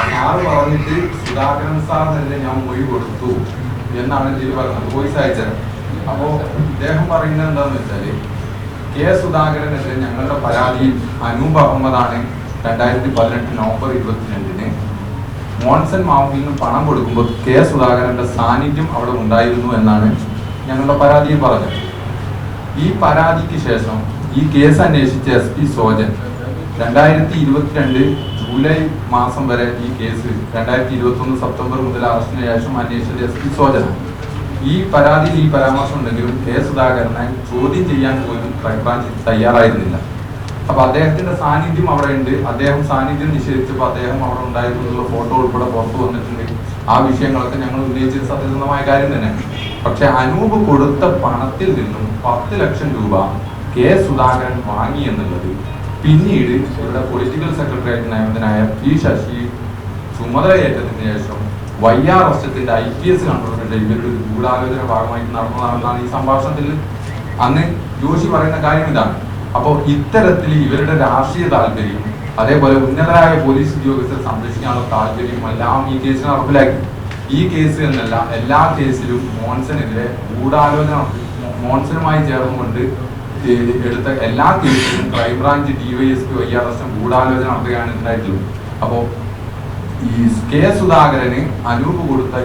Sir പറഞ്ഞിട്ട് സുധാകരൻ സാറിനെതിരെ ഞാൻ മൊഴി കൊടുത്തു എന്നാണ് ഇതിൽ പറയുന്നത്. വോയിസ് അയച്ചത്. അപ്പോൾ ഇദ്ദേഹം പറയുന്നത് എന്താണെന്ന് വെച്ചാൽ കെ സുധാകരനെതിരെ ഞങ്ങളുടെ പരാതിയിൽ അനൂപ് അഹമ്മദാണ് 2018 നവംബർ 22-ന് മോൺസൺ മാവുങ്കിൽ നിന്ന് പണം കൊടുക്കുമ്പോൾ കെ സുധാകരന്റെ സാന്നിധ്യം അവിടെ ഉണ്ടായിരുന്നു എന്നാണ് ഞങ്ങളുടെ പരാതിയിൽ പറഞ്ഞത്. ഈ പരാതിക്ക് ശേഷം ഈ കേസ് അന്വേഷിച്ച SP സോജൻ 2022 ജൂലൈ മാസം വരെ ഈ കേസ് 2021 സെപ്റ്റംബർ മുതൽ അറസ്റ്റിന് ശേഷം അന്വേഷിച്ചത് SP സോജനാണ്. ഈ പരാതിയിൽ ഈ പരാമർശം ഉണ്ടെങ്കിലും കെ സുധാകരനെ ചോദ്യം ചെയ്യാൻ പോലും ക്രൈംബ്രാഞ്ച് തയ്യാറായിരുന്നില്ല. അപ്പൊ അദ്ദേഹത്തിന്റെ സാന്നിധ്യം അവിടെ ഉണ്ട്. അദ്ദേഹം സാന്നിധ്യം നിഷേധിച്ചപ്പോൾ അദ്ദേഹം അവിടെ ഉണ്ടായിരുന്നുള്ള ഫോട്ടോ ഉൾപ്പെടെ പുറത്തു വന്നിട്ടുണ്ട്. ആ വിഷയങ്ങളൊക്കെ ഞങ്ങൾ ഉന്നയിച്ചത് സത്യസന്ധമായ കാര്യം തന്നെ. പക്ഷെ അനൂപ് കൊടുത്ത പണത്തിൽ നിന്നും 10 ലക്ഷം രൂപ കെ സുധാകരൻ വാങ്ങി എന്നുള്ളത് പിന്നീട് ഇവരുടെ പൊളിറ്റിക്കൽ സെക്രട്ടറിയായിട്ട് നിയമിതനായ P ശശി ചുമതലയേറ്റതിന് ശേഷം YRSത്തിന്റെ IPS കൺട്രോളിന്റെ ഇവരുടെ ഗൂഢാലോചന ഭാഗമായിട്ട് നടന്നതാണെന്നാണ് ഈ സംഭാഷണത്തിൽ അന്ന് ജോഷി പറയുന്ന കാര്യം ഇതാണ്. അപ്പോൾ ഇത്തരത്തിൽ ഇവരുടെ രാഷ്ട്രീയ താല്പര്യം അതേപോലെ ഉന്നതരായ പോലീസ് ഉദ്യോഗസ്ഥരെ സംരക്ഷിക്കാനുള്ള താല്പര്യം എല്ലാം ഈ കേസിന് നടപ്പിലാക്കി. ഈ കേസ് എന്നല്ല എല്ലാ കേസിലും മോൺസണെതിരെ ഗൂഢാലോചന മോൺസണുമായി ചേർന്നുകൊണ്ട് എടുത്ത എല്ലാ കേസിലും ക്രൈംബ്രാഞ്ച് DYSP YRS ഗൂഢാലോചന നടത്തുകയാണ് ഉണ്ടായിട്ടുള്ളത്. അപ്പോൾ ഈ കെ സുധാകരന് അനൂപ് കൊടുത്ത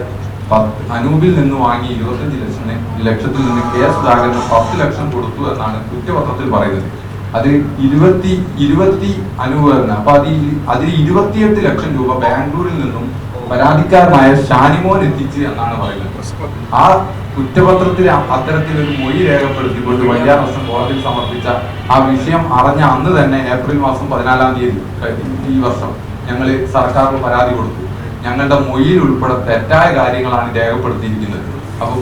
അനൂപിൽ നിന്ന് വാങ്ങി 25 ലക്ഷത്തിൽ നിന്ന് കെ സുധാകരന് 10 ലക്ഷം കൊടുത്തു എന്നാണ് കുറ്റപത്രത്തിൽ പറയുന്നത്. അത് 20 അനൂപ് തന്നെ. അപ്പൊ അതിൽ 28 ലക്ഷം രൂപ ബാംഗ്ലൂരിൽ നിന്നും പരാതിക്കാരനായ ഷാനിമോൻ എത്തിച്ചു എന്നാണ് പറയുന്നത്. ആ കുറ്റപത്രത്തിൽ അത്തരത്തിലൊരു മൊഴി രേഖപ്പെടുത്തിക്കൊണ്ട് YRS കോടതിയിൽ സമർപ്പിച്ച ആ വിഷയം അറിഞ്ഞ അന്ന് തന്നെ ഏപ്രിൽ മാസം 14-ാം തീയതി ഈ വർഷം ഞങ്ങൾ സർക്കാരിന് പരാതി കൊടുത്തു. ഞങ്ങളുടെ മൊഴിയിൽ ഉൾപ്പെടെ തെറ്റായ കാര്യങ്ങളാണ് രേഖപ്പെടുത്തിയിരിക്കുന്നത്. അപ്പോൾ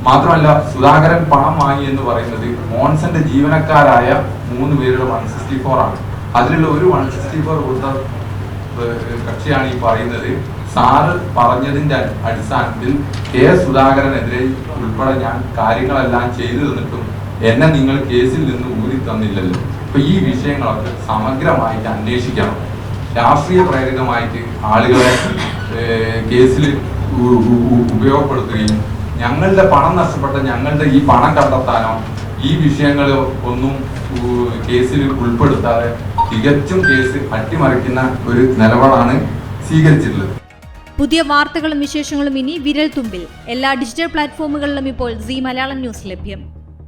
മാത്രമല്ല സുധാകരൻ പണം വാങ്ങി എന്ന് പറയുന്നത് മോൺസന്റെ ജീവനക്കാരായ 3 പേരുടെ 164 ആണ്. അതിലുള്ള ഒരു 164 കൊടുത്ത കക്ഷിയാണ് ഈ പറയുന്നത്. സാറ് പറഞ്ഞതിന്റെ അടിസ്ഥാനത്തിൽ കെ സുധാകരനെതിരെ ഉൾപ്പെടെ ഞാൻ കാര്യങ്ങളെല്ലാം ചെയ്തു തന്നിട്ടും എന്നെ നിങ്ങൾ കേസിൽ നിന്ന് ഊരി തന്നില്ലല്ലോ. അപ്പൊ ഈ വിഷയങ്ങളൊക്കെ സമഗ്രമായിട്ട് അന്വേഷിക്കണം. രാഷ്ട്രീയ പ്രേരിതമായിട്ട് ആളുകളെ കേസിൽ ഉപയോഗപ്പെടുത്തുകയും ഞങ്ങളുടെ പണം നഷ്ടപ്പെട്ട ഞങ്ങളുടെ ഈ പണം കണ്ടെത്താനോ ഈ വിഷയങ്ങൾ ഒന്നും കേസിൽ ഉൾപ്പെടുത്താതെ തികച്ചും കേസ് അട്ടിമറിക്കുന്ന ഒരു നിലപാടാണ് സ്വീകരിച്ചിട്ടുള്ളത്. പുതിയ വാർത്തകളും വിശേഷങ്ങളും ഇനി വിരൽ തുമ്പിൽ. എല്ലാ ഡിജിറ്റൽ പ്ലാറ്റ്ഫോമുകളിലും ഇപ്പോൾ സീ മലയാളം ന്യൂസ് ലഭ്യം.